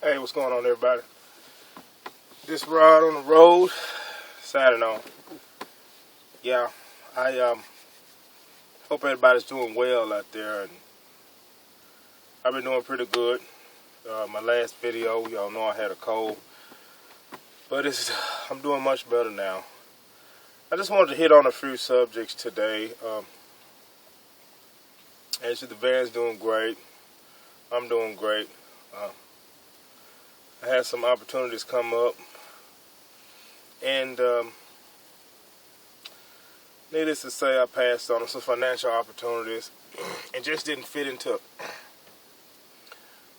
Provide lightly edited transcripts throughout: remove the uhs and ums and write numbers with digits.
Hey, what's going on, everybody? This ride on the road, signing on. Yeah, I hope everybody's doing well out there, and I've been doing pretty good. My last video, y'all know I had a cold, but I'm doing much better now. I just wanted to hit on a few subjects today. Actually, the van's doing great. I'm doing great. I had some opportunities come up, and needless to say, I passed on some financial opportunities and just didn't fit into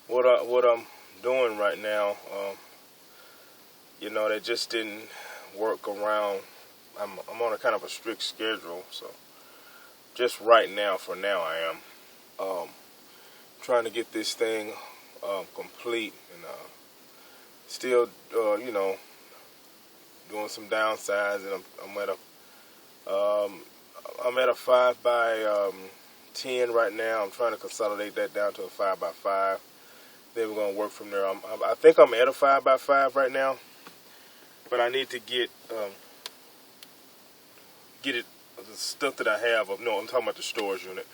what I'm doing right now. That just didn't work around. I'm on a kind of a strict schedule, so just right now, for now, I am trying to get this thing complete, and still, doing some downsides, and I'm at a 5 by 10 right now. I'm trying to consolidate that down to a 5 by 5. Then we're gonna work from there. I think I'm at a 5 by 5 right now, but I need to get it, the stuff that I have. No, I'm talking about the storage unit,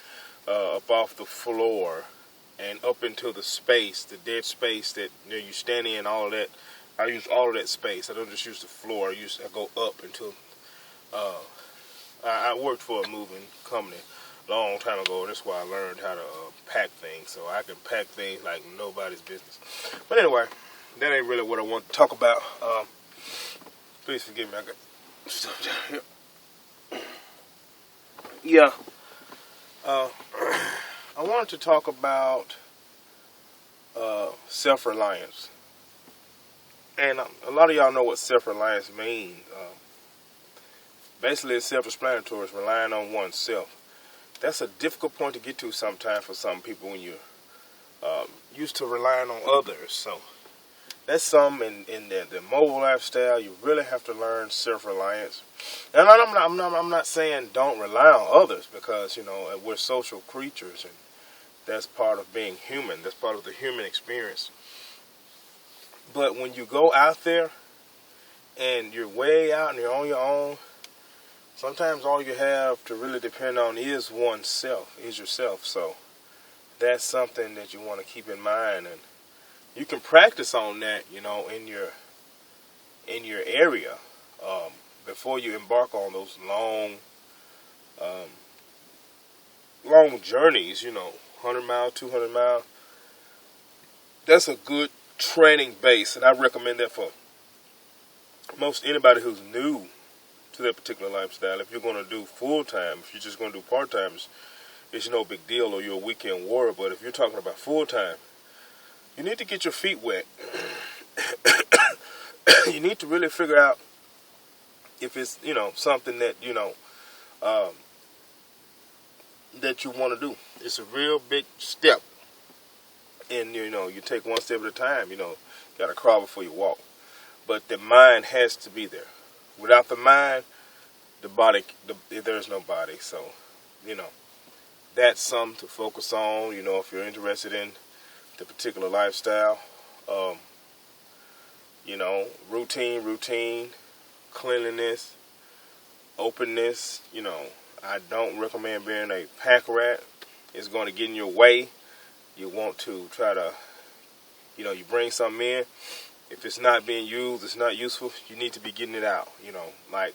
up off the floor and up into the space, the dead space that you stand in. All of that. I use all of that space. I don't just use the floor. I go up into. I worked for a moving company a long time ago, and that's why I learned how to pack things, so I can pack things like nobody's business. But anyway, that ain't really what I want to talk about. Please forgive me, I got stuff down here. Yeah, I wanted to talk about self-reliance. And a lot of y'all know what self-reliance means. Basically, it's self-explanatory. It's relying on oneself. That's a difficult point to get to sometimes for some people when you're used to relying on others. So that's something in the mobile lifestyle. You really have to learn self-reliance. And I'm not saying don't rely on others, because we're social creatures, and that's part of being human. That's part of the human experience. But when you go out there and you're way out and you're on your own, sometimes all you have to really depend on is oneself, is yourself. So that's something that you want to keep in mind, and you can practice on that, in your area, before you embark on those long journeys. 100 miles, 200 miles. That's a good training base, and I recommend that for most anybody who's new to that particular lifestyle. If you're going to do full-time, if you're just going to do part-time, it's no big deal, or you're a weekend warrior. But if you're talking about full-time, you need to get your feet wet. You need to really figure out if it's, something that, that you want to do. It's a real big step. And, you take one step at a time. Got to crawl before you walk. But the mind has to be there. Without the mind, the body, there's no body. So, that's something to focus on, if you're interested in the particular lifestyle. Routine, cleanliness, openness. I don't recommend being a pack rat. It's going to get in your way. You want to try to, you bring something in. If it's not being used, it's not useful, you need to be getting it out, like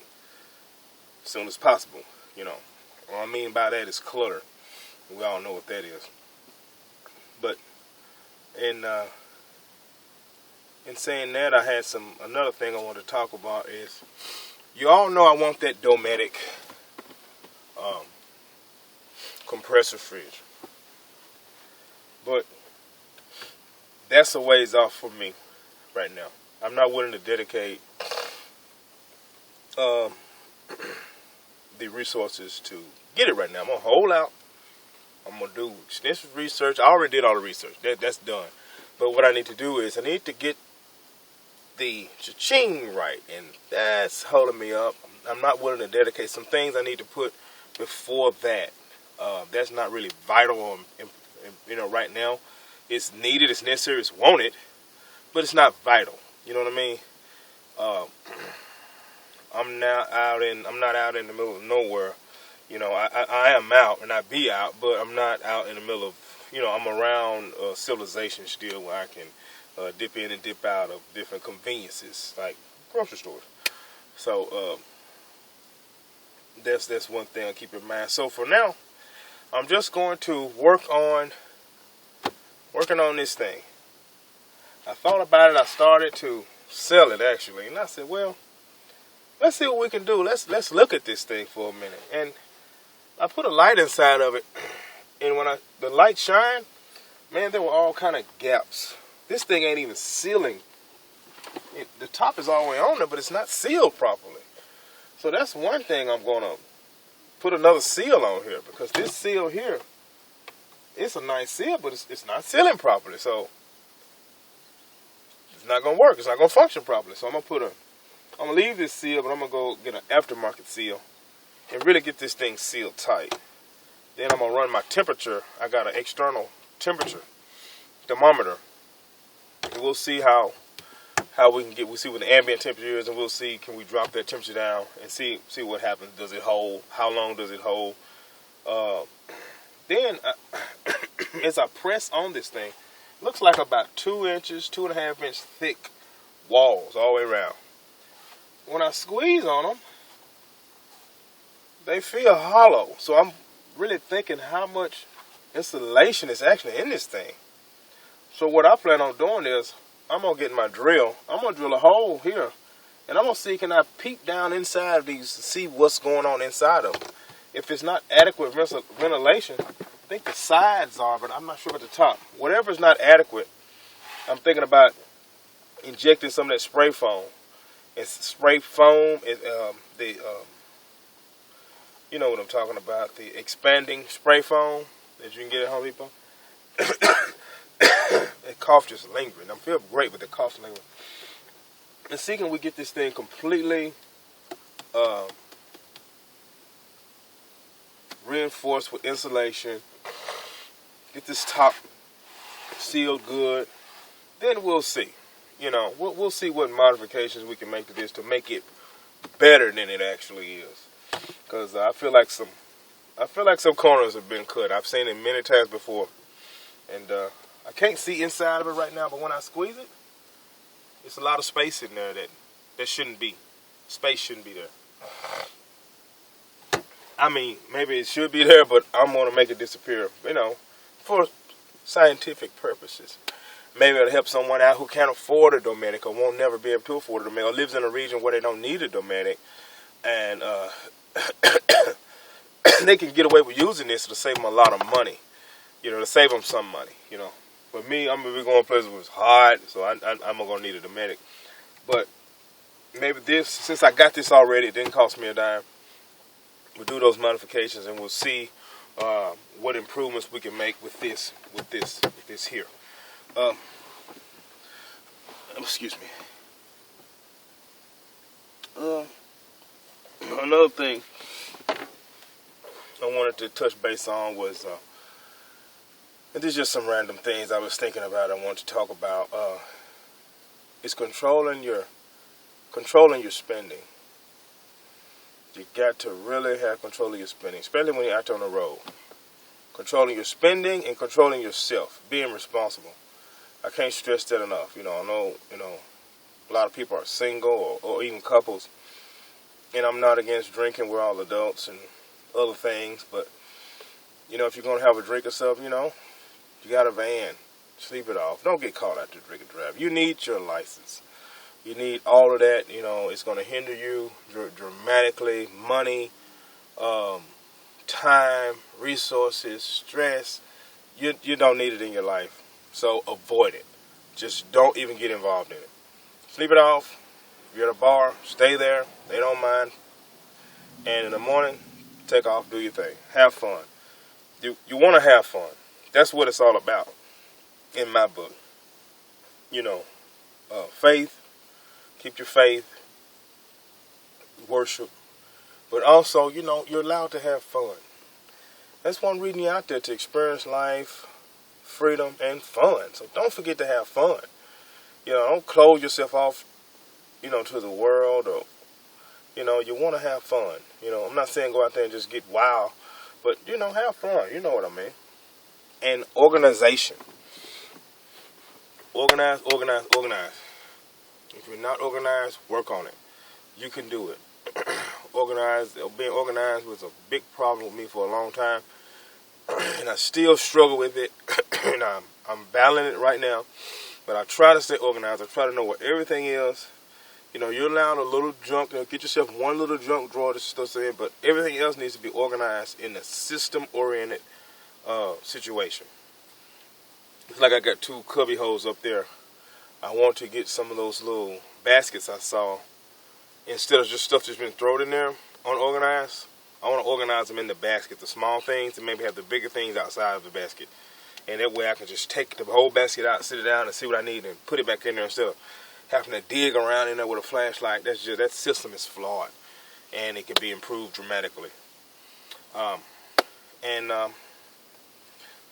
as soon as possible, What I mean by that is clutter. We all know what that is. But in saying that, I had another thing I want to talk about is, you all know I want that Dometic compressor fridge. But that's a ways off for me right now. I'm not willing to dedicate the resources to get it right now. I'm going to hold out. I'm going to do extensive research. I already did all the research. That's done. But what I need to do is I need to get the cha-ching right, and that's holding me up. I'm not willing to dedicate some things I need to put before that. That's not really vital, right now. It's needed, it's necessary, it's wanted, but it's not vital. You know what I mean? Uh, I'm not out in the middle of nowhere. You know, I am out and I be out, but I'm not out in the middle of, I'm around civilization still where I can dip in and dip out of different conveniences like grocery stores. So that's one thing I keep in mind. So for now, I'm just going to working on this thing. I thought about it. I started to sell it actually, and I said, well, let's see what we can do. Let's look at this thing for a minute. And I put a light inside of it, and when the light shined, man, there were all kind of gaps. This thing ain't even sealing. The top is all the way on there, but it's not sealed properly. So that's one thing I'm going to put another seal on here, because this seal here, it's a nice seal, but it's not sealing properly. So it's not going to work. It's not going to function properly. So I'm going to leave this seal, but I'm going to go get an aftermarket seal and really get this thing sealed tight. Then I'm going to run my temperature. I got an external temperature thermometer. And we'll see how we'll see what the ambient temperature is, and we'll see, can we drop that temperature down and see what happens. Does it hold? How long does it hold? Then as I press on this thing, looks like about 2 inches, 2.5 inch thick walls all the way around. When I squeeze on them, they feel hollow. So I'm really thinking how much insulation is actually in this thing. So what I plan on doing is, I'm going to get my drill. I'm going to drill a hole here, and I'm going to see, can I peek down inside of these to see what's going on inside of them. If it's not adequate ventilation, I think the sides are, but I'm not sure about the top. Whatever is not adequate, I'm thinking about injecting some of that spray foam. And spray foam is you know what I'm talking about, the expanding spray foam that you can get at Home Depot. That cough just lingering. I feel great with the cough lingering. And see, can we get this thing completely reinforced with insulation, get this top sealed good, then we'll see. We'll see what modifications we can make to this to make it better than it actually is. Because I feel like some corners have been cut. I've seen it many times before, and I can't see inside of it right now. But when I squeeze it, it's a lot of space in there that shouldn't be. Space shouldn't be there. I mean, maybe it should be there, but I'm going to make it disappear. For scientific purposes. Maybe it'll help someone out who can't afford a Dometic or won't never be able to afford a Dometic, or lives in a region where they don't need a Dometic, and they can get away with using this to save them a lot of money, to save them some money, For me, I'm going to be going places where it's hot, so I'm going to need a Dometic. But maybe this, since I got this already, it didn't cost me a dime. We'll do those modifications, and we'll see what improvements we can make with this here. Excuse me. Another thing I wanted to touch base on was, and these are just some random things I was thinking about. I wanted to talk about is controlling your spending. You got to really have control of your spending, especially when you're out on the road. Controlling your spending and controlling yourself, being responsible. I can't stress that enough. I know, a lot of people are single or even couples, and I'm not against drinking. We're all adults and other things, but, if you're going to have a drink or something, you got a van, sleep it off. Don't get caught out to drink and drive. You need your license. You need all of that. It's going to hinder you dramatically. Money, time, resources, stress. You don't need it in your life. So avoid it. Just don't even get involved in it. Sleep it off. If you're at a bar, stay there. They don't mind. And in the morning, take off, do your thing. Have fun. You want to have fun. That's what it's all about in my book. Faith. Keep your faith. Worship. But also, you're allowed to have fun. That's one reason you're out there, to experience life, freedom, and fun. So don't forget to have fun. You know, don't close yourself off, you know, to the world, or, you know, you want to have fun. You know, I'm not saying go out there and just get wild, but, you know, have fun. You know what I mean. And organization. Organize, organize, organize. If you're not organized, work on it. You can do it. Being organized was a big problem with me for a long time, and I still struggle with it. And I'm battling it right now, but I try to stay organized. I try to know what everything is. You know, you're allowed a little junk. You know, get yourself one little junk drawer to stuff in, but everything else needs to be organized in a system-oriented situation. It's like I got 2 cubby holes up there. I want to get some of those little baskets I saw. Instead of just stuff that's been thrown in there unorganized, I want to organize them in the basket, the small things, and maybe have the bigger things outside of the basket. And that way I can just take the whole basket out, sit it down, and see what I need, and put it back in there instead of having to dig around in there with a flashlight. That system is flawed, and it can be improved dramatically.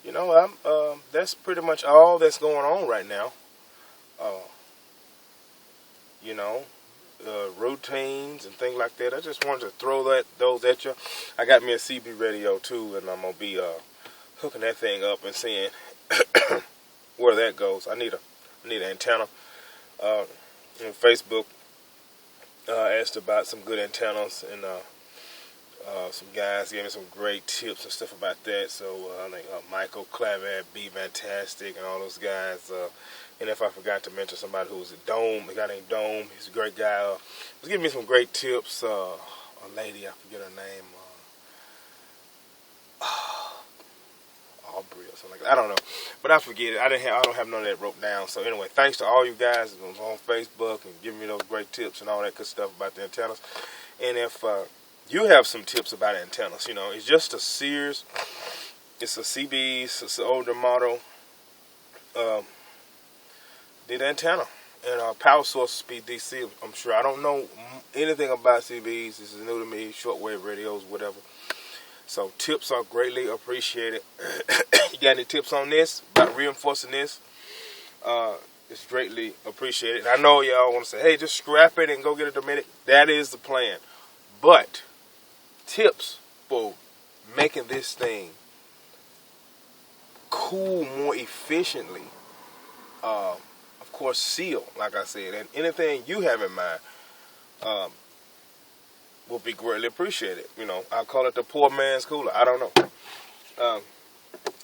You know, that's pretty much all that's going on right now. You know. Routines and things like that. I just wanted to throw those at you. I got me a CB radio too, and I'm gonna be hooking that thing up and seeing where that goes. I need an antenna. Facebook asked about some good antennas, and some guys gave me some great tips and stuff about that. So I think Michael Clavat, Be Fantastic, and all those guys. And if I forgot to mention somebody who was a guy named Dome, he's a great guy. Was giving me some great tips. A lady, I forget her name, Aubrey or something like that. I don't know, but I forget it. I don't have none of that wrote down. So anyway, thanks to all you guys who was on Facebook and giving me those great tips and all that good stuff about the antennas. And if you have some tips about antennas, you know, it's just a Sears. It's a CB's. It's an older model. Did antenna and power source speed DC. I'm sure I don't know anything about CBs. This is new to me. Shortwave radios, whatever. So tips are greatly appreciated. You got any tips on this about reinforcing this? It's greatly appreciated. I know y'all want to say, hey, just scrap it and go get a Dominic. That is the plan. But tips for making this thing cool more efficiently. Of course, seal, like I said, and anything you have in mind will be greatly appreciated. You know, I'll call it the poor man's cooler. I don't know.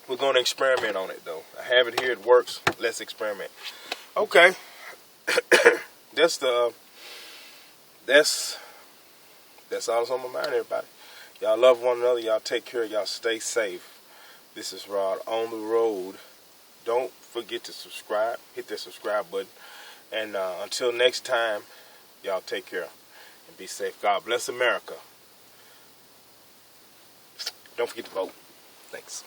We're going to experiment on it, though. I have it here. It works. Let's experiment. Okay. That's all that's on my mind, everybody. Y'all love one another. Y'all take care. Y'all stay safe. This is Rod on the road. Don't forget to subscribe. Hit that subscribe button. And until next time, y'all take care and be safe. God bless America. Don't forget to vote. Thanks.